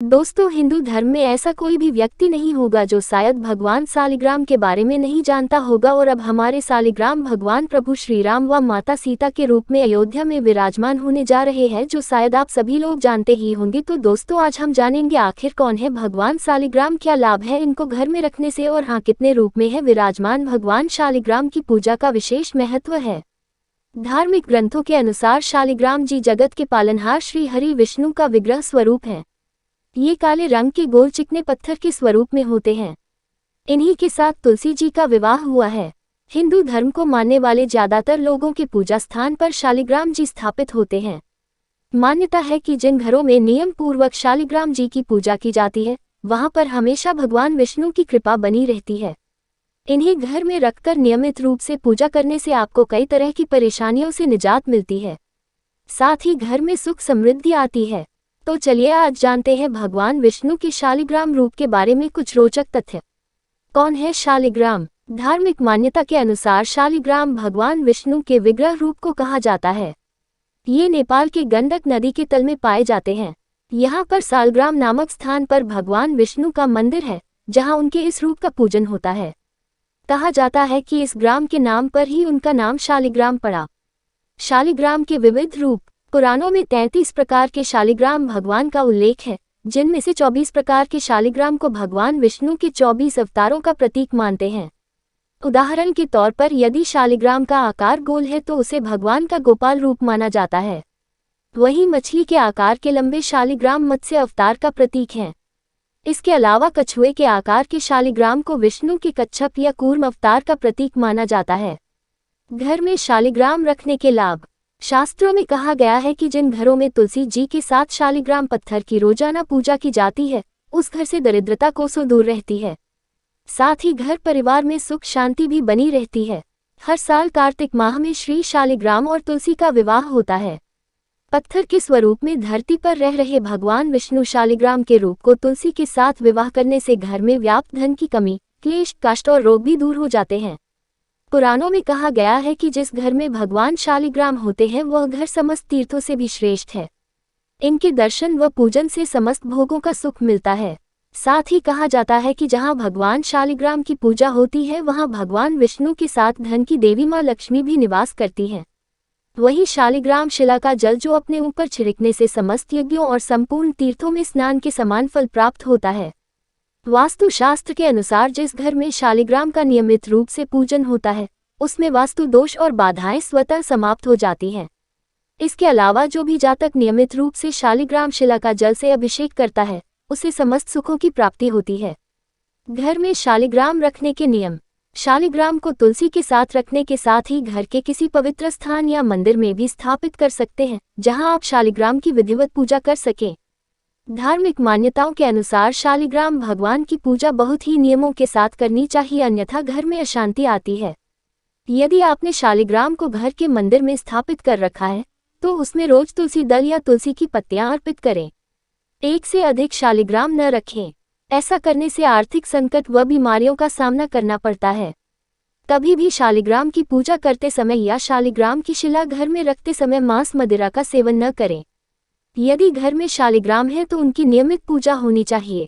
दोस्तों, हिंदू धर्म में ऐसा कोई भी व्यक्ति नहीं होगा जो शायद भगवान शालिग्राम के बारे में नहीं जानता होगा। और अब हमारे शालिग्राम भगवान प्रभु श्री राम व माता सीता के रूप में अयोध्या में विराजमान होने जा रहे हैं, जो शायद आप सभी लोग जानते ही होंगे। तो दोस्तों, आज हम जानेंगे आखिर कौन है भगवान शालिग्राम, क्या लाभ है इनको घर में रखने से, और हाँ, कितने रूप में है विराजमान भगवान शालिग्राम की पूजा का विशेष महत्व है। धार्मिक ग्रंथों के अनुसार शालिग्राम जी जगत के पालनहार श्री हरि विष्णु का विग्रह स्वरूप है। ये काले रंग के गोल चिकने पत्थर के स्वरूप में होते हैं। इन्हीं के साथ तुलसी जी का विवाह हुआ है। हिंदू धर्म को मानने वाले ज्यादातर लोगों के पूजा स्थान पर शालिग्राम जी स्थापित होते हैं। मान्यता है कि जिन घरों में नियम पूर्वक शालिग्राम जी की पूजा की जाती है, वहां पर हमेशा भगवान विष्णु की कृपा बनी रहती है। इन्हें घर में रखकर नियमित रूप से पूजा करने से आपको कई तरह की परेशानियों से निजात मिलती है, साथ ही घर में सुख समृद्धि आती है। तो चलिए आज जानते हैं भगवान विष्णु के शालिग्राम रूप के बारे में कुछ रोचक तथ्य। कौन है शालिग्राम? धार्मिक मान्यता के अनुसार शालिग्राम भगवान विष्णु के विग्रह रूप को कहा जाता है। ये नेपाल के गंडक नदी के तल में पाए जाते हैं। यहाँ पर शालिग्राम नामक स्थान पर भगवान विष्णु का मंदिर है, जहाँ उनके इस रूप का पूजन होता है। कहा जाता है कि इस ग्राम के नाम पर ही उनका नाम शालिग्राम पड़ा। शालिग्राम के विविध रूप। पुराणों में 33 प्रकार के शालिग्राम भगवान का उल्लेख है, जिनमें से 24 प्रकार के शालिग्राम को भगवान विष्णु के 24 अवतारों का प्रतीक मानते हैं। उदाहरण के तौर पर यदि शालिग्राम का आकार गोल है तो उसे भगवान का गोपाल रूप माना जाता है। वहीं मछली के आकार के लंबे शालिग्राम मत्स्य अवतार का प्रतीक हैं। इसके अलावा कछुए के आकार के शालिग्राम को विष्णु के कच्छप या कूर्म अवतार का प्रतीक माना जाता है। घर में शालिग्राम रखने के लाभ। शास्त्रों में कहा गया है कि जिन घरों में तुलसी जी के साथ शालिग्राम पत्थर की रोजाना पूजा की जाती है, उस घर से दरिद्रता कोसों दूर रहती है। साथ ही घर परिवार में सुख शांति भी बनी रहती है। हर साल कार्तिक माह में श्री शालिग्राम और तुलसी का विवाह होता है। पत्थर के स्वरूप में धरती पर रह रहे भगवान विष्णु शालिग्राम के रूप को तुलसी के साथ विवाह करने से घर में व्याप्त धन की कमी, क्लेश, कष्ट और रोग भी दूर हो जाते हैं। पुराणों में कहा गया है कि जिस घर में भगवान शालिग्राम होते हैं वह घर समस्त तीर्थों से भी श्रेष्ठ है। इनके दर्शन व पूजन से समस्त भोगों का सुख मिलता है। साथ ही कहा जाता है कि जहां भगवान शालिग्राम की पूजा होती है वहां भगवान विष्णु के साथ धन की देवी मां लक्ष्मी भी निवास करती हैं। वहीं शालिग्राम शिला का जल जो अपने ऊपर छिड़कने से समस्त यज्ञों और संपूर्ण तीर्थों में स्नान के समान फल प्राप्त होता है। वास्तु शास्त्र के अनुसार जिस घर में शालिग्राम का नियमित रूप से पूजन होता है, उसमें वास्तु दोष और बाधाएं स्वतः समाप्त हो जाती हैं। इसके अलावा जो भी जातक नियमित रूप से शालिग्राम शिला का जल से अभिषेक करता है, उसे समस्त सुखों की प्राप्ति होती है। घर में शालिग्राम रखने के नियम। शालिग्राम को तुलसी के साथ रखने के साथ ही घर के किसी पवित्र स्थान या मंदिर में भी स्थापित कर सकते हैं, जहां आप शालिग्राम की विधिवत पूजा कर सकें। धार्मिक मान्यताओं के अनुसार शालिग्राम भगवान की पूजा बहुत ही नियमों के साथ करनी चाहिए, अन्यथा घर में अशांति आती है। यदि आपने शालिग्राम को घर के मंदिर में स्थापित कर रखा है, तो उसमें रोज तुलसी दल या तुलसी की पत्तियां अर्पित करें। एक से अधिक शालिग्राम न रखें। ऐसा करने से आर्थिक संकट व बीमारियों का सामना करना पड़ता है। कभी भी शालिग्राम की पूजा करते समय या शालिग्राम की शिला घर में रखते समय मांस मदिरा का सेवन न करें। यदि घर में शालिग्राम है तो उनकी नियमित पूजा होनी चाहिए।